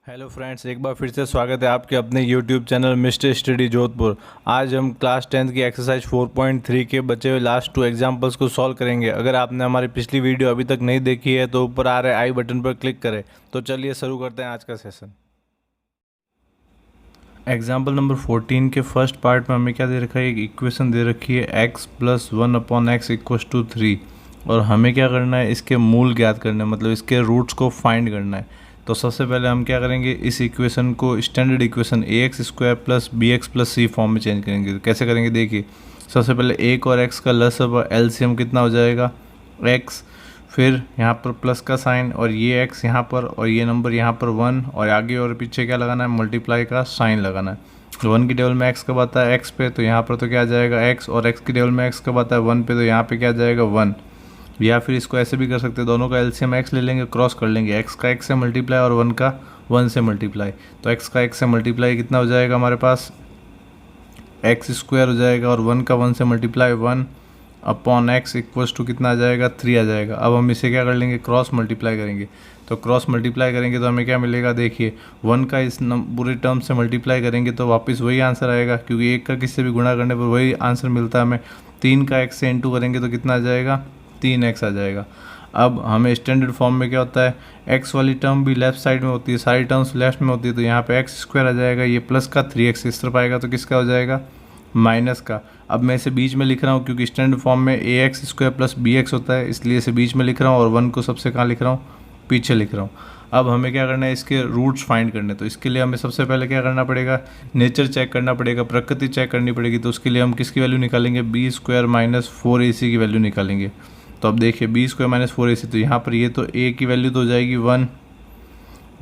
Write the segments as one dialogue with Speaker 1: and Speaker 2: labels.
Speaker 1: Hello friends, एक बार फिर से स्वागत है आपके अपने YouTube channel mister study Jodhpur. आज हम क्लास 10th की एक्सरसाइज 4.3 के बचे हुए लास्ट 2 एग्जाम्पल्स को सॉल्व करेंगे। अगर आपने हमारी पिछली वीडियो अभी तक नहीं देखी है तो ऊपर आ रहे आई बटन पर क्लिक करें। तो चलिए शुरू करते हैं आज का सेशन। एग्जाम्पल नंबर 14 के फर्स्ट पार्ट में हमें क्या दे रखा है, एक इक्वेशन दे रखी है x plus 1/x equals to 3 और हमें क्या करना है, इसके मूल ज्ञात करना है, मतलब इसके रूट्स को फाइंड करना है। तो सबसे पहले हम क्या करेंगे, इस इक्वेशन को standard equation ax² plus bx plus c form में चेंज करेंगे। तो कैसे करेंगे देखिए, सबसे पहले एक और x का लसअप एलसीएम कितना हो जाएगा x, फिर यहाँ पर प्लस का साइन और ये x यहाँ पर और ये नंबर यहाँ पर 1 और आगे और पीछे क्या लगाना है, मल्टीप्लाई का साइन लगाना है। 1 की टेबल में x कब आता है x पे, तो यहाँ पर तो क्या आ जाएगा x, और x की टेबल में x कब आता है 1 पे, तो यहाँ पे क्या आ जाएगा 1। या फिर इसको ऐसे भी कर सकते हैं, दोनों का एलसीएम x ले लेंगे, क्रॉस कर लेंगे, x का x से मल्टीप्लाई और 1 का 1 से मल्टीप्लाई। तो x का x से मल्टीप्लाई कितना हो जाएगा हमारे पास, x² हो जाएगा, और 1 का 1 से मल्टीप्लाई 1/x इक्वल्स टू कितना आ जाएगा 3 आ जाएगा। अब हम इसे क्या कर लेंगे, क्रॉस मल्टीप्लाई करेंगे। तो क्रॉस मल्टीप्लाई करेंगे तो हमें क्या मिलेगा, देखिए 1 का इस पूरे टर्म से मल्टीप्लाई करेंगे तो वापस वही आंसर आएगा, क्योंकि एक का किससे भी गुणा करने पर वही आंसर मिलता है हमें। 3 का x से इंटू करेंगे तो कितना आ जाएगा, 3x आ जाएगा। अब हमें स्टैंडर्ड फॉर्म में क्या होता है, x वाली टर्म भी लेफ्ट साइड में होती है, सारी टर्म्स लेफ्ट में होती है, तो यहाँ पे x² आ जाएगा, ये प्लस का 3x इस तरफ आएगा तो किसका हो जाएगा, माइनस का। अब मैं इसे बीच में लिख रहा हूँ क्योंकि स्टैंडर्ड फॉर्म में ax² प्लस bx होता है, इसलिए इसे बीच में लिख रहा हूँ और 1 को सबसे कहाँ लिख रहा हूँ, पीछे लिख रहा हूँ। अब हमें क्या करना है, इसके रूट्स फाइंड करने। तो इसके लिए हमें सबसे पहले क्या करना पड़ेगा, नेचर चेक करना पड़ेगा, प्रकृति चेक करनी पड़ेगी। तो उसके लिए हम किसकी वैल्यू निकालेंगे, b² माइनस 4ac की वैल्यू निकालेंगे। तो अब देखिए b² माइनस 4ac, तो यहाँ पर ये तो a की वैल्यू तो हो जाएगी 1,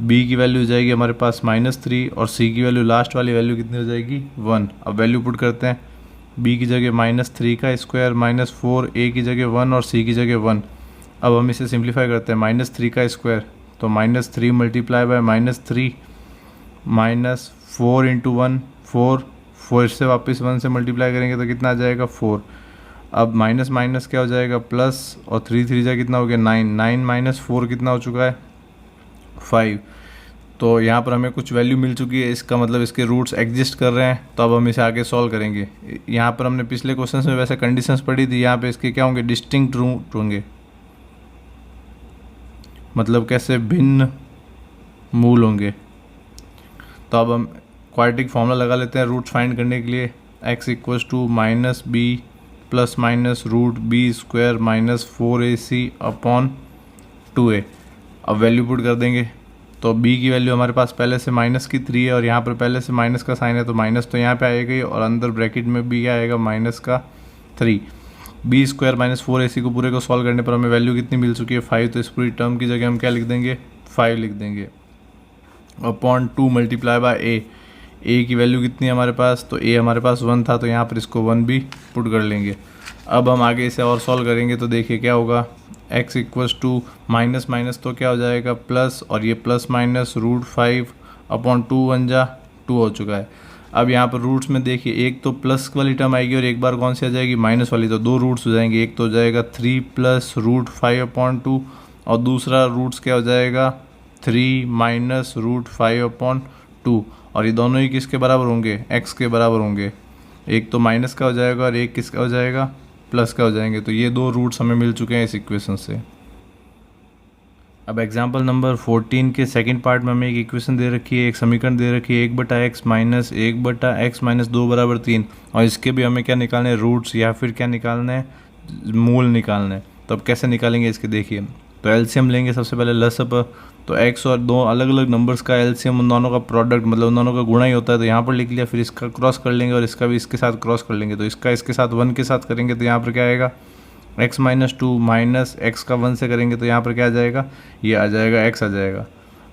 Speaker 1: b की वैल्यू हो जाएगी हमारे पास -3 और c की वैल्यू लास्ट वाली वैल्यू कितनी हो जाएगी 1। अब वैल्यू पुट करते हैं, b की जगह -3 का स्क्वायर माइनस 4, a की जगह 1 और c की जगह 1। अब हम इसे सिंप्लीफाई करते हैं, -3 का स्क्वायर तो -3 मल्टीप्लाई बाय -3 माइनस 4 इंटू 1 4 से वापस 1 से मल्टीप्लाई करेंगे तो कितना आ जाएगा 4। अब माइनस माइनस क्या हो जाएगा प्लस, और 3 3 जा कितना हो गया 9, 9 माइनस 4 कितना हो चुका है 5। तो यहाँ पर हमें कुछ वैल्यू मिल चुकी है, इसका मतलब इसके रूट्स एग्जिस्ट कर रहे हैं। तो अब हम इसे आगे सॉल्व करेंगे। यहाँ पर हमने पिछले क्वेश्चन में वैसे कंडीशंस पढ़ी थी, यहाँ पे इसके क्या होंगे, डिस्टिंक्ट रूट होंगे, मतलब कैसे भिन्न मूल होंगे। तो अब हम क्वाड्रेटिक फॉर्मूला लगा लेते हैं रूट्स फाइंड करने के लिए, x equals to -b plus minus root b² minus 4ac/2a। अब वैल्यू पुट कर देंगे। तो b की वैल्यू हमारे पास पहले से माइनस की 3 है और यहाँ पर पहले से माइनस का साइन है, तो माइनस तो यहाँ पे आएगा ही, और अंदर ब्रैकेट में b क्या आएगा -3। b² माइनस 4ac को पूरे को सॉल्व करने पर हमें वैल्यू कितनी मिल चुकी है 5। तो इस पूरी टर्म की जगह हम क्या लिख देंगे, 5 लिख देंगे अपॉन 2 मल्टीप्लाई बाय a की वैल्यू कितनी है हमारे पास, तो a हमारे पास 1 था, तो यहाँ पर इसको 1 भी पुट कर लेंगे। अब हम आगे इसे और सॉल्व करेंगे तो देखिए क्या होगा, x equals to minus minus तो क्या हो जाएगा प्लस, और ये प्लस माइनस √5/2 1 जा 2 हो चुका है। अब यहाँ पर रूट्स में देखिए, एक तो प्लस वाली टर्म आएगी और एक बार कौन सी आ जाएगी, माइनस वाली। तो दो रूट्स हो जाएंगे, एक तो हो जाएगा 3 प्लस √5/2 और दूसरा रूट्स क्या हो जाएगा 3 माइनस √5/2, और ये दोनों ही किसके बराबर होंगे, x के बराबर होंगे। एक तो माइनस का हो जाएगा और एक किसका हो जाएगा, प्लस का हो जाएंगे। तो ये दो रूट्स हमें मिल चुके हैं इस इक्वेशन से। अब एग्जांपल नंबर 14 के सेकंड पार्ट में हमें एक इक्वेशन दे रखी है, एक समीकरण दे रखी है 1/x माइनस 1/x माइनस 2 बराबर 3, और इसके भी हमें क्या निकालने हैं, रूट्स या फिर क्या निकालना है, मूल निकालना है। तो अब कैसे निकालेंगे इसके देखिए, तो एलसीएम लेंगे सबसे पहले लसअप। तो x और दो अलग अलग नंबर्स का एलसीएम, उन दोनों का प्रोडक्ट मतलब उन दोनों का गुणा ही होता है, तो यहाँ पर लिख लिया। फिर इसका क्रॉस कर लेंगे और इसका भी इसके साथ क्रॉस कर लेंगे। तो इसका इसके साथ 1 के साथ करेंगे तो यहाँ पर क्या आएगा, x माइनस 2 माइनस x का 1 से करेंगे तो यहाँ पर क्या आ जाएगा, ये आ जाएगा x आ जाएगा।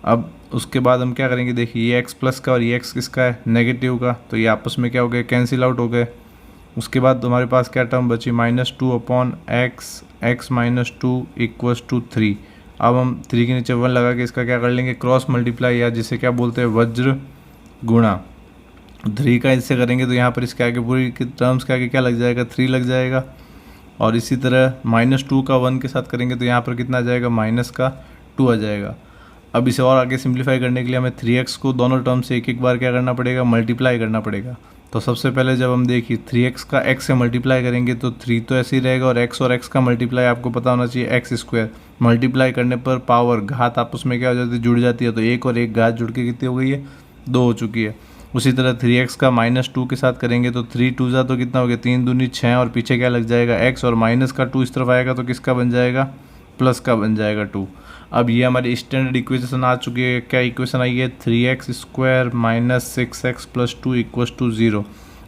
Speaker 1: अब उसके बाद हम क्या करेंगे, देखिए ये x प्लस का और ये x किसका है, नेगेटिव का, तो ये आपस में क्या हो गए, कैंसिल आउट हो गए। उसके बाद हमारे पास क्या टर्म बची, -2/x x minus 2 equals to 3। अब हम 3 के नीचे 1 लगा के इसका क्या कर लेंगे, क्रॉस मल्टीप्लाई, या जिसे क्या बोलते हैं वज्र गुणा। 3 का इससे करेंगे तो यहाँ पर इसके आगे पूरी टर्म्स के आगे क्या लग जाएगा, 3 लग जाएगा। और इसी तरह -2 का 1 के साथ करेंगे तो यहाँ पर कितना आ जाएगा, -2 आ जाएगा। अब इसे और आगे सिंप्लीफाई करने के लिए हमें 3x को दोनों टर्म से एक एक बार क्या करना पड़ेगा, मल्टीप्लाई करना पड़ेगा। तो सबसे पहले जब हम देखिए 3x का x से मल्टीप्लाई करेंगे तो 3 तो ऐसे ही रहेगा, और x का मल्टीप्लाई आपको पता होना चाहिए x²। मल्टीप्लाई करने पर पावर घात आपस में क्या हो जाती है, जुड़ जाती है। तो एक और एक घात जुड़ के कितनी हो गई है, 2 हो चुकी है। उसी तरह 3x का -2 के साथ करेंगे तो 3 2 जा तो कितना हो गया, 3 दूनी 6, और पीछे क्या लग जाएगा x, और माइनस का 2 इस तरफ आएगा तो किसका बन जाएगा, प्लस का बन जाएगा 2। अब ये हमारी स्टैंडर्ड इक्वेशन आ चुकी है। क्या इक्वेशन आई है, 3x² - 6x + 2 = 0।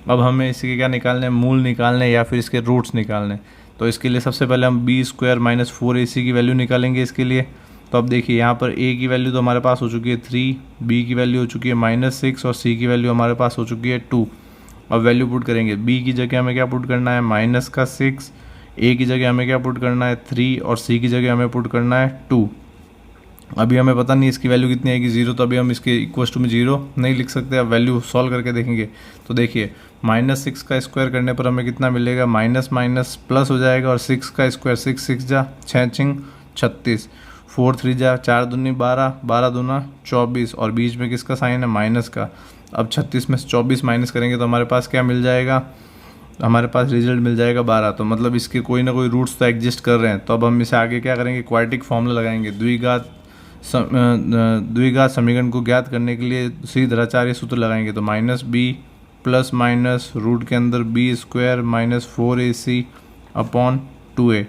Speaker 1: अब हमें इसके क्या निकालने हैं, मूल निकालने हैं या फिर इसके रूट्स निकालने हैं। तो इसके लिए सबसे पहले हम b² - 4ac की वैल्यू निकालेंगे इसके लिए। तो अब देखिए यहाँ पर a की वैल्यू तो हमारे पास हो चुकी है 3, b की वैल्यू हो चुकी है -6, और c की वैल्यू हमारे पास हो चुकी है 2। अब वैल्यू पुट करेंगे, b की जगह हमें क्या पुट करना है, -6, a की जगह हमें क्या पुट करना है 3, और c की जगह हमें पुट करना है 2। अभी हमें पता नहीं इसकी वैल्यू कितनी आएगी, 0, तो अभी हम इसके इक्वल टू में 0 नहीं लिख सकते। अब वैल्यू सॉल्व करके देखेंगे तो देखिए -6 का स्क्वायर करने पर हमें कितना मिलेगा, माइनस माइनस प्लस हो जाएगा, और 6 का स्क्वायर 6 6 जा 6 छिंग 36, 4 3 जा 4 दूनी 12, 12 दूना 24, और बीच में किसका साइन है, माइनस का। अब 36 में से 24 माइनस करेंगे तो हमारे पास क्या मिल जाएगा, हमारे पास रिजल्ट मिल जाएगा 12। तो मतलब इसके कोई ना कोई रूट्स तो एग्जिस्ट कर रहे हैं। तो अब हम इसे आगे क्या करेंगे, क्वाड्रेटिक फॉर्मूला लगाएंगे। द्विघात समीकरण को ज्ञात करने के लिए श्रीधराचार्य सूत्र लगाएंगे। तो -b प्लस माइनस रूट के अंदर b² - 4ac अपॉन 2a।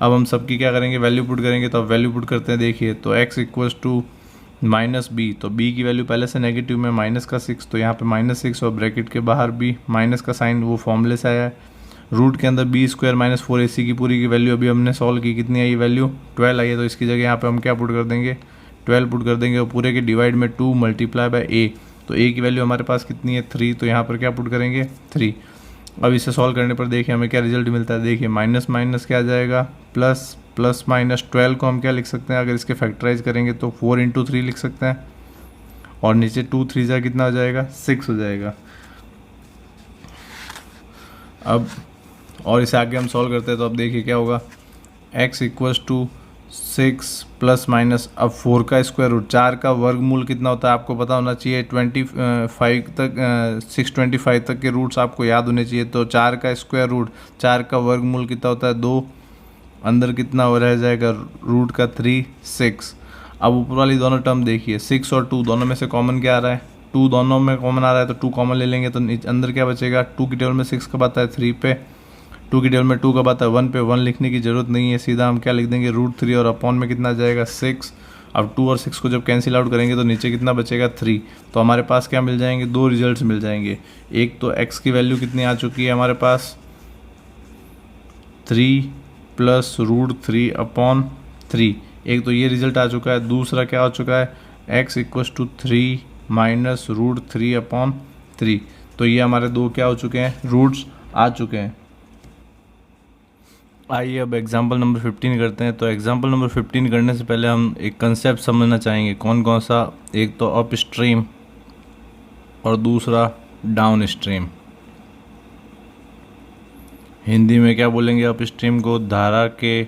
Speaker 1: अब हम सबकी क्या करेंगे, वैल्यू पुट करेंगे। तो अब वैल्यू पुट करते हैं, देखिए तो x = -b, तो b की वैल्यू पहले से नेगेटिव में -6, तो यहाँ पे -6, और ब्रैकेट के बाहर b माइनस का साइन वो फॉर्मूले से आया है। रूट के अंदर b² - 4ac की पूरी की वैल्यू अभी हमने सॉल्व की, कितनी आई वैल्यू, 12 आई है। तो इसकी जगह यहाँ पे हम क्या पुट कर देंगे, 12 पुट कर देंगे, और पूरे के डिवाइड में 2 मल्टीप्लाई बाय a। तो a की वैल्यू हमारे पास कितनी है, 3, तो यहाँ पर क्या पुट करेंगे, 3। अब इसे सॉल्व करने पर देखिए हमें क्या रिजल्ट मिलता है, देखिए माइनस माइनस क्या आ जाएगा, प्लस, प्लस माइनस 12 को हम क्या लिख सकते हैं, अगर इसके फैक्टराइज करेंगे तो 4 × 3 लिख सकते हैं, और नीचे 2 3 जा कितना हो जाएगा, 6 हो जाएगा। अब और इसे आगे हम सॉल्व करते हैं तो अब देखिए क्या होगा, x = 6 प्लस माइनस, अब 4 का स्क्वायर रूट, 4 का वर्गमूल कितना होता है आपको पता होना चाहिए, 25 तक 625 तक के रूट्स आपको याद होने चाहिए। तो 4 का स्क्वायर रूट, 4 का वर्गमूल कितना होता है, 2, अंदर कितना हो रह जाएगा, रूट का 3 6। अब ऊपर वाली दोनों टर्म देखिए, 6 और 2 दोनों में से कॉमन क्या आ रहा है, 2 दोनों में कॉमन आ रहा है, तो 2 कॉमन ले लेंगे तो अंदर क्या बचेगा, 2 की टेबल में 6 कब आता है, 3 पे, 2 की टेबल में 2 कब आता है, 1 पे। 1 लिखने की जरूरत नहीं है, सीधा हम क्या लिख देंगे, √3, और अपॉन में कितना आ जाएगा, 6। अब 2 और 6 को जब कैंसिल आउट करेंगे तो नीचे कितना बचेगा, 3। तो हमारे पास क्या मिल जाएंगे, 2 रिजल्ट्स मिल जाएंगे। एक तो x की वैल्यू कितनी आ चुकी है हमारे पास, 3 प्लस √3 अपॉन 3, एक तो ये रिजल्ट आ चुका है। दूसरा क्या हो चुका है, x = 3 माइनस √3 अपॉन 3। तो ये हमारे दो क्या हो चुके हैं, रूट्स आ चुके हैं। आइए अब एग्जाम्पल नंबर 15 करते हैं। तो एग्जाम्पल नंबर 15 करने से पहले हम एक कंसेप्ट समझना चाहेंगे, कौन कौन सा, एक तो अप स्ट्रीम और दूसरा डाउन स्ट्रीम। हिंदी में क्या बोलेंगे अप स्ट्रीम को, धारा के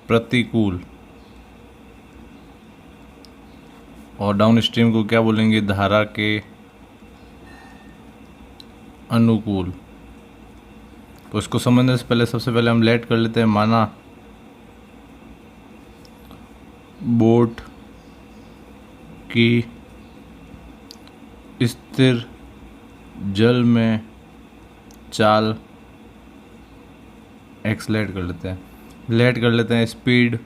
Speaker 1: प्रतिकूल, और डाउन स्ट्रीम को क्या बोलेंगे, धारा के अनुकूल। तो इसको समझने से पहले सबसे पहले हम लेट कर लेते हैं, माना बोट की स्थिर जल में चाल x लेट कर लेते हैं, लेट कर लेते हैं speed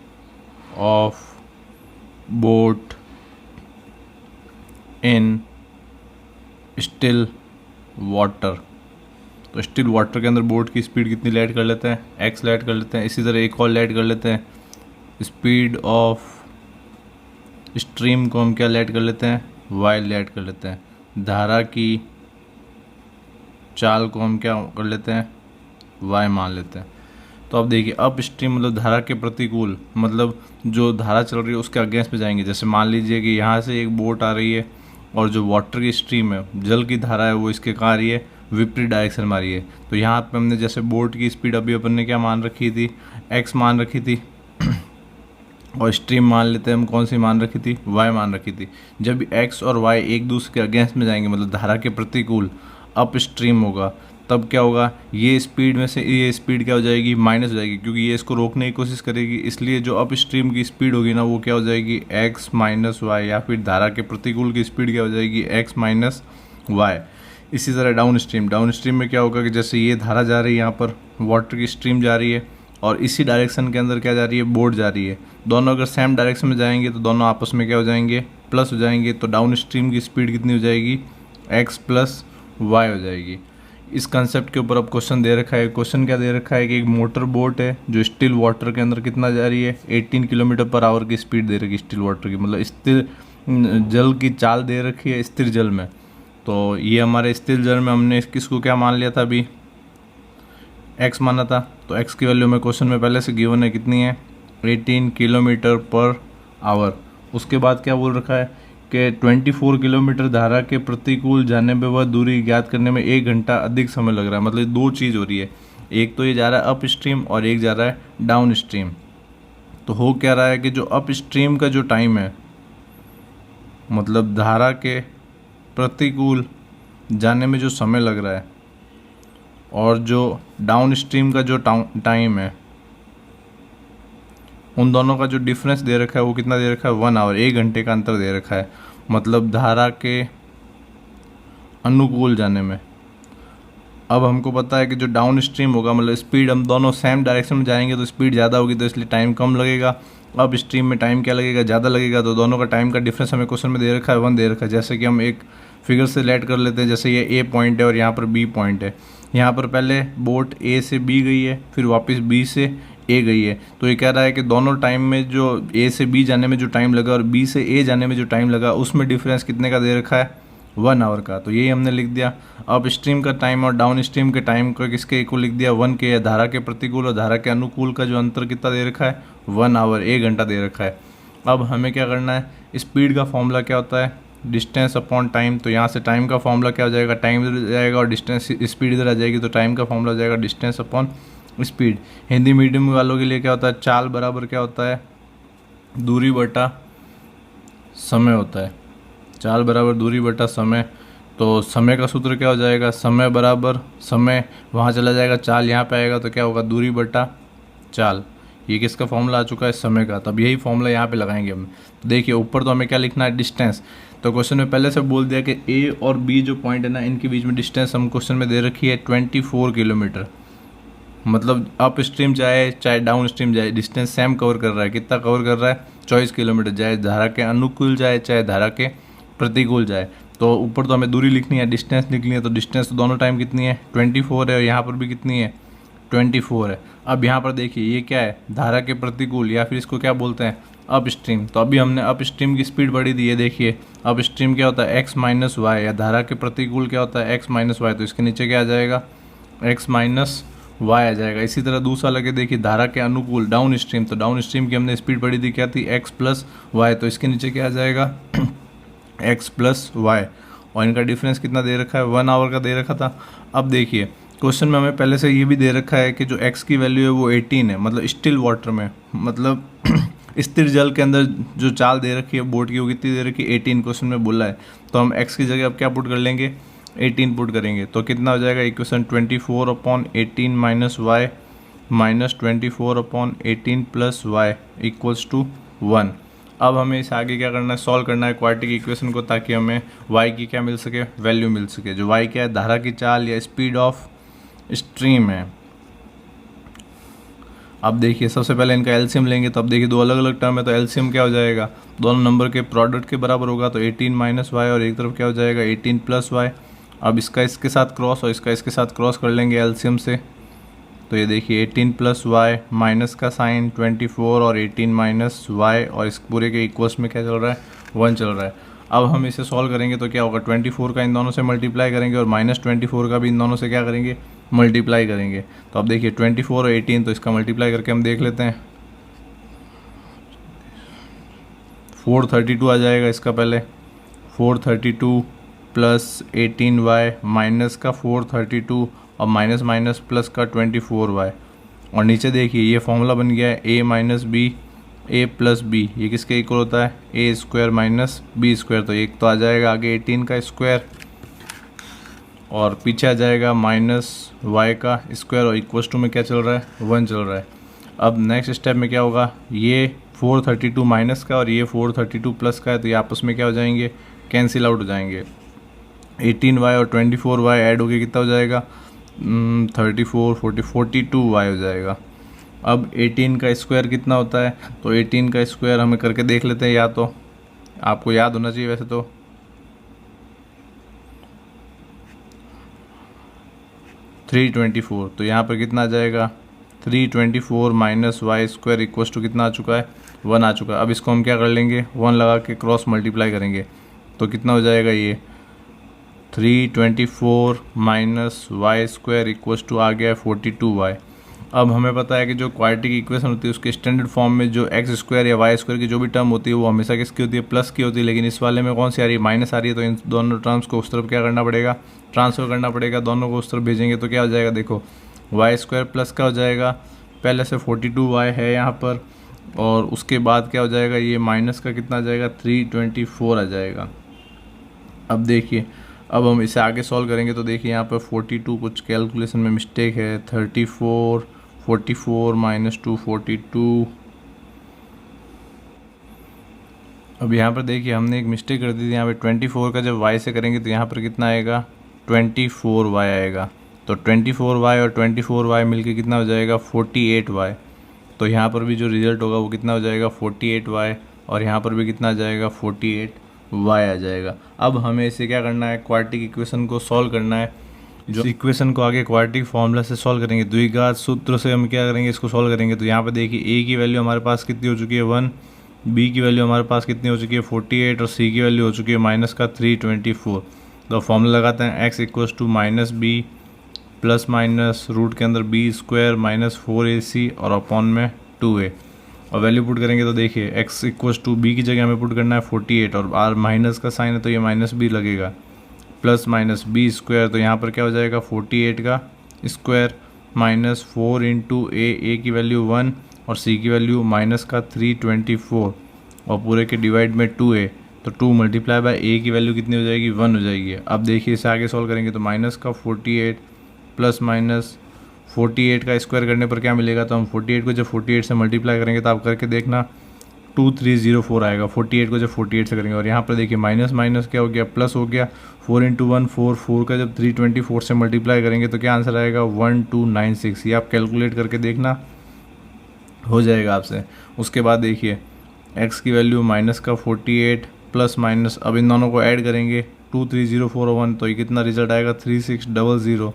Speaker 1: of boat in still water. तो स्टिल वाटर के अंदर बोट की स्पीड कितनी लेट कर लेते हैं, x लेट कर लेते हैं। इसी तरह एक और लेट कर लेते हैं, स्पीड ऑफ स्ट्रीम को हम क्या लेट कर लेते हैं, y लेट कर लेते हैं। धारा की चाल को हम क्या कर लेते हैं, y मान लेते हैं। तो अब देखिए अप स्ट्रीम मतलब धारा के प्रतिकूल, मतलब जो धारा चल रही है उसके अगेंस्ट में जाएंगे। जैसे मान लीजिए कि यहाँ से एक बोट आ रही है और जो वाटर की स्ट्रीम है, जल की धारा है, वो इसके कहाँ आ रही है, विपरीत डायरेक्शन में आ रही है। तो यहाँ पे हमने जैसे बोट की स्पीड अभी अपन ने क्या मान रखी थी, x मान रखी थी, और स्ट्रीम मान लेते हैं हम, कौन सी मान रखी थी, y मान रखी थी। जब भी x और y एक दूसरे के अगेंस्ट में जाएंगे, मतलब धारा के प्रतिकूल अप स्ट्रीम होगा, तब क्या होगा, ये स्पीड में से ये स्पीड क्या हो जाएगी, माइनस हो जाएगी, क्योंकि ये इसको रोकने की कोशिश करेगी। इसलिए जो अप स्ट्रीम की स्पीड होगी ना, वो क्या हो जाएगी, x माइनस वाई, या फिर धारा के प्रतिकूल की स्पीड क्या हो जाएगी, x माइनस वाई। इसी तरह डाउन स्ट्रीम में क्या होगा कि जैसे ये धारा जा रही है, यहाँ पर वाटर की स्ट्रीम जा रही है, और इसी डायरेक्शन के अंदर क्या जा रही है, बोट जा रही है। दोनों अगर सेम डायरेक्शन में जाएंगे तो दोनों आपस में क्या हो जाएंगे, प्लस हो जाएंगे। तो डाउन स्ट्रीम की स्पीड कितनी हो जाएगी, x प्लस वाई हो जाएगी। इस कंसेप्ट के ऊपर अब क्वेश्चन दे रखा है। क्वेश्चन क्या दे रखा है कि एक मोटर बोट है जो स्टिल वाटर के अंदर कितना जा रही है, 18 किलोमीटर पर आवर की स्पीड दे रखी है स्टिल वाटर की, मतलब स्थिर जल की चाल दे रखी है स्थिर जल में। तो ये हमारे स्थिर जल में हमने किसको क्या मान लिया था, अभी x माना था। तो x की वैल्यू में क्वेश्चन में पहले से गिवन है, कितनी है, 18 किलोमीटर पर आवर। उसके बाद क्या बोल रखा है कि 24 किलोमीटर धारा के प्रतिकूल जाने पे वह दूरी ज्ञात करने में 1 घंटा अधिक समय लग रहा है। मतलब दो चीज़ हो रही है, एक तो ये जा रहा है अप स्ट्रीम और एक जा रहा है डाउन स्ट्रीम। तो हो क्या रहा है कि जो अप स्ट्रीम का जो टाइम है, मतलब धारा के प्रतिकूल जाने में जो समय लग रहा है, और जो डाउन स्ट्रीम का जो टाइम है, उन दोनों का जो डिफरेंस दे रखा है वो कितना दे रखा है, 1 आवर, 1 घंटे का अंतर दे रखा है। मतलब धारा के अनुकूल जाने में। अब हमको पता है कि जो डाउन स्ट्रीम होगा, मतलब स्पीड, हम दोनों सेम डायरेक्शन में जाएंगे तो स्पीड ज़्यादा होगी, तो इसलिए टाइम कम लगेगा। अब स्ट्रीम में टाइम क्या लगेगा, ज़्यादा लगेगा। तो दोनों का टाइम का डिफरेंस हमें क्वेश्चन में दे रखा है, 1 दे रखा है। जैसे कि हम एक फिगर से लेट कर लेते हैं, जैसे ये ए पॉइंट है और यहाँ पर बी पॉइंट है। यहाँ पर पहले बोट ए से बी गई है, फिर वापस बी से ए गई है। तो ये कह रहा है कि दोनों टाइम में जो ए से बी जाने में जो टाइम लगा और बी से ए जाने में जो टाइम लगा, उसमें डिफरेंस कितने का दे रखा है, 1 आवर का। तो यही हमने लिख दिया। अब स्ट्रीम का टाइम और डाउन स्ट्रीम के टाइम को किसके इक्वल लिख दिया, 1 के। धारा के प्रतिकूल और धारा के अनुकूल का जो अंतर कितना दे रखा है, 1 आवर, 1 घंटा दे रखा है। अब हमें क्या करना है, स्पीड का फॉर्मूला क्या होता है, डिस्टेंस अपॉन टाइम। तो यहाँ से टाइम का फॉर्मूला क्या हो जाएगा, टाइम इधर जाएगा और डिस्टेंस स्पीड इधर आ जाएगी, तो टाइम का फॉर्मूला हो जाएगा distance upon speed. Hindi medium वालों के लिए क्या होता है, चाल बराबर क्या होता है, दूरी बटा समय होता है। चाल बराबर दूरी बटा समय। तो समय का सूत्र क्या हो जाएगा, समय बराबर समय, वहाँ चला जाएगा, चाल यहाँ पे आएगा, तो क्या होगा, दूरी बटा चाल। ये किसका फॉर्मूला आ चुका है, समय का। तब यही फॉर्मूला यहाँ पे लगाएंगे हम। तो देखिए ऊपर तो हमें क्या लिखना है, डिस्टेंस। तो क्वेश्चन में पहले से बोल दिया कि ए और बी जो पॉइंट है ना, इनके बीच में डिस्टेंस हम क्वेश्चन में दे रखी है 24 किलोमीटर। मतलब अप स्ट्रीम चाहे डाउन स्ट्रीम जाए, डिस्टेंस सेम कवर कर रहा है। कितना कवर कर रहा है, 24 किलोमीटर, चाहे धारा के अनुकूल जाए चाहे धारा के प्रतिकूल जाए। तो ऊपर तो हमें दूरी लिखनी है, डिस्टेंस लिखनी है। तो डिस्टेंस तो दोनों टाइम कितनी है, 24 है, और यहाँ पर भी कितनी है, 24 है। अब यहाँ पर देखिए ये क्या है, धारा के प्रतिकूल, या फिर इसको क्या बोलते हैं, अप स्ट्रीम। तो अभी हमने अप स्ट्रीम की स्पीड बढ़ी दी है। देखिए अप स्ट्रीम क्या होता है, x माइनस वाई, या धारा के प्रतिकूल क्या होता है, x माइनस वाई। तो इसके नीचे क्या आ जाएगा, x माइनस वाई आ जाएगा। इसी तरह दूसरा लगे, देखिए धारा के अनुकूल डाउन स्ट्रीम। तो डाउन स्ट्रीम की हमने स्पीड बढ़ी दी, क्या थी, x प्लस वाई। तो इसके नीचे क्या आ जाएगा, x प्लस वाई। और इनका डिफरेंस कितना दे रखा है, 1 आवर का दे रखा था। अब देखिए क्वेश्चन में हमें पहले से ये भी दे रखा है कि जो x की वैल्यू है वो 18 है, मतलब स्टिल वाटर में, मतलब स्थिर जल के अंदर जो चाल दे रखी है बोट की, वो कितनी दे रखी है, 18 क्वेश्चन में बोला है। तो हम x की जगह अब क्या पुट कर लेंगे, 18 पुट करेंगे। तो कितना हो जाएगा equation, 24/18 minus Y minus 24/18 plus Y equals to 1। अब हमें इस आगे क्या करना है, सॉल्व करना है क्वाड्रेटिक इक्वेशन को, ताकि हमें y की क्या मिल सके, वैल्यू मिल सके। जो y क्या है, धारा की चाल या स्पीड ऑफ स्ट्रीम है। अब देखिए सबसे पहले इनका एलसीएम लेंगे। तो अब देखिए दो अलग अलग टर्म है, तो एलसीएम क्या हो जाएगा, दोनों नंबर के प्रोडक्ट के बराबर होगा। तो 18 माइनस वाई, और एक तरफ क्या हो जाएगा, 18 प्लस वाई। अब इसका इसके साथ क्रॉस और इसका इसके साथ क्रॉस कर लेंगे एलसीएम से। तो ये देखिए 18 प्लस वाई, माइनस का साइन 24 और 18 माइनस वाई, और इस पूरे के इक्वल्स में क्या चल रहा है, 1 चल रहा है। अब हम इसे सॉल्व करेंगे तो क्या होगा, 24 का इन दोनों से मल्टीप्लाई करेंगे और -24 का भी इन दोनों से क्या करेंगे, मल्टीप्लाई करेंगे। तो अब देखिए 24 और 18, तो इसका मल्टीप्लाई करके हम देख लेते हैं, 432 आ जाएगा इसका। पहले 432 प्लस 18y माइनस का 432 और माइनस माइनस प्लस का 24y। और नीचे देखिए ये फॉर्मूला बन गया है a minus B A plus B, ये किसके इक्वल होता है, A square minus B square. तो एक तो आ जाएगा आगे 18 का स्क्वायर और पीछे आ जाएगा माइनस वाई का स्क्वायर और इक्वल्स टू में क्या चल रहा है, 1 चल रहा है। अब नेक्स्ट स्टेप में क्या होगा, ये 432 माइनस का और ये 432 प्लस का है, तो ये आपस में क्या हो जाएंगे, कैंसिल आउट हो जाएंगे। 18y और 24y ऐड होके कितना हो जाएगा, 34 40 42y हो जाएगा। अब 18 का स्क्वायर कितना होता है, तो 18 का स्क्वायर हमें करके देख लेते हैं, या तो आपको याद होना चाहिए वैसे तो 324। तो यहाँ पर कितना आ जाएगा, 324 minus Y square equal to कितना आ चुका है, 1 आ चुका है। अब इसको हम क्या कर लेंगे, 1 लगा के क्रॉस मल्टीप्लाई करेंगे तो कितना हो जाएगा, ये 324 minus Y square equal to आ गया 42y। अब हमें पता है कि जो क्वाड्रेटिक इक्वेशन होती है उसके स्टैंडर्ड फॉर्म में जो एक्स स्क्वायर या वाई स्क्वायर की जो भी टर्म होती है वो हमेशा किसकी होती है, प्लस की होती है। लेकिन इस वाले में कौन सी आ रही है, माइनस आ रही है। तो इन दोनों टर्म्स को उस तरफ क्या करना पड़ेगा, ट्रांसफर करना पड़ेगा, दोनों को उस तरफ भेजेंगे तो क्या हो जाएगा, देखो वाई स्क्वायर प्लस का हो जाएगा, पहले से 42y है यहाँ पर, और उसके बाद क्या हो जाएगा, ये माइनस का कितना आ जाएगा, 324 आ जाएगा। अब देखिए, अब हम इसे आगे सॉल्व करेंगे तो देखिए यहाँ पर 42 कुछ कैलकुलेशन में मिस्टेक है, 34 44 माइनस 2 42। अब यहाँ पर देखिए हमने एक मिस्टेक कर दी थी, यहाँ पे 24 का जब y से करेंगे तो यहाँ पर कितना आएगा, 24y आएगा। तो 24y और 24y मिलके कितना हो जाएगा, 48y। तो यहाँ पर भी जो रिजल्ट होगा वो कितना हो जाएगा, 48y, और यहाँ पर भी कितना आ जाएगा, 48y आ जाएगा। अब हमें इसे क्या करना है, क्वाड्रेटिक इक्वेशन को सॉल्व करना है। जो इक्वेशन को आगे क्वाड्रेटिक फॉर्मूला से सॉल्व करेंगे, द्विघात सूत्र से हम क्या करेंगे, इसको सॉल्व करेंगे। तो यहाँ पे देखिए ए की वैल्यू हमारे पास कितनी हो चुकी है, 1, बी की वैल्यू हमारे पास कितनी हो चुकी है, 48, और सी की वैल्यू हो चुकी है माइनस का 324। तो फॉर्मूला लगाते हैं, X equals to minus B plus minus root के अंदर बी स्क्वायर माइनस 4ac और अपॉन में 2a, और वैल्यू पुट करेंगे तो देखिए x इक्वल्स टू बी की जगह हमें पुट करना है 48, और आर माइनस का साइन है तो ये माइनस बी लगेगा, प्लस माइनस बी स्क्वायर। तो यहाँ पर क्या हो जाएगा, 48 का स्क्वायर माइनस 4 इंटू ए की वैल्यू 1 और सी की वैल्यू माइनस का 324, और पूरे के डिवाइड में 2a, तो 2 मल्टीप्लाई बाय ए की वैल्यू कितनी हो जाएगी, 1 हो जाएगी। अब देखिए इसे आगे सॉल्व करेंगे तो माइनस का 48 प्लस माइनस 48 का स्क्वायर करने पर क्या मिलेगा, तो हम 48 को जब 48 से मल्टीप्लाई करेंगे तो आप करके देखना 2304 आएगा, 48 को जब 48 से करेंगे। और यहाँ पर देखिए माइनस माइनस क्या हो गया, प्लस हो गया, 4 इंटू 1 4, 4 का जब 324 से मल्टीप्लाई करेंगे तो क्या आंसर आएगा, 1296। ये आप कैलकुलेट करके देखना, हो जाएगा आपसे। उसके बाद देखिए x की वैल्यू माइनस का 48 प्लस माइनस, अब इन दोनों को ऐड करेंगे 230401, तो ये कितना रिजल्ट आएगा, 3600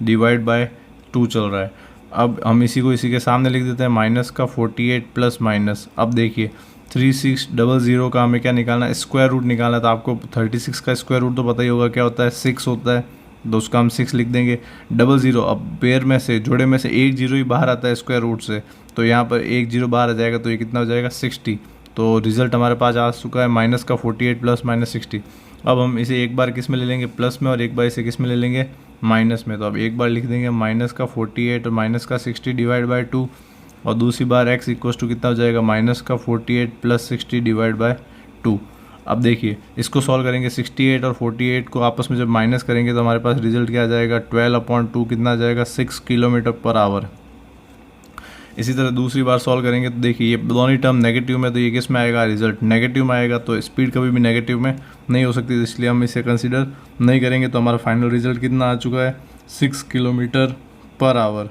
Speaker 1: डिवाइड बाय 2 चल रहा है। अब हम इसी को इसी के सामने लिख देते हैं, माइनस का 48 प्लस माइनस। अब देखिए 3600 का हमें क्या निकालना है, स्क्वायर रूट निकालना है। तो आपको 36 का स्क्वायर रूट तो पता ही होगा क्या होता है, 6 होता है, तो उसका हम 6 लिख देंगे। 00, अब पेयर में से जोड़े में से एक जीरो ही बाहर आता है स्क्वायर रूट से, तो यहाँ पर एक जीरो बाहर आ जाएगा, तो ये कितना हो जाएगा, 60। तो रिजल्ट हमारे पास आ चुका है माइनस का 48 प्लस माइनस 60। अब हम इसे एक बार किस में ले लेंगे, प्लस में, और एक बार इसे किस में ले लेंगे, माइनस में। तो अब एक बार लिख देंगे माइनस का 48 और माइनस का 60 डिवाइड बाय 2, और दूसरी बार x इक्वल टू कितना हो जाएगा, माइनस का 48 प्लस 60 डिवाइड बाय 2। अब देखिए इसको सॉल्व करेंगे, 68 और 48 को आपस में जब माइनस करेंगे तो हमारे पास रिजल्ट क्या आ जाएगा, 12/2 कितना आ जाएगा, 6 किलोमीटर पर आवर। इसी तरह दूसरी बार सॉल्व करेंगे तो देखिए ये दोनों टर्म नेगेटिव में, तो ये किस में आएगा, रिजल्ट नेगेटिव में आएगा। तो स्पीड कभी भी नेगेटिव में नहीं हो सकती, इसलिए हम इसे कंसिडर नहीं करेंगे। तो हमारा फाइनल रिजल्ट कितना आ चुका है, 6 किलोमीटर पर आवर।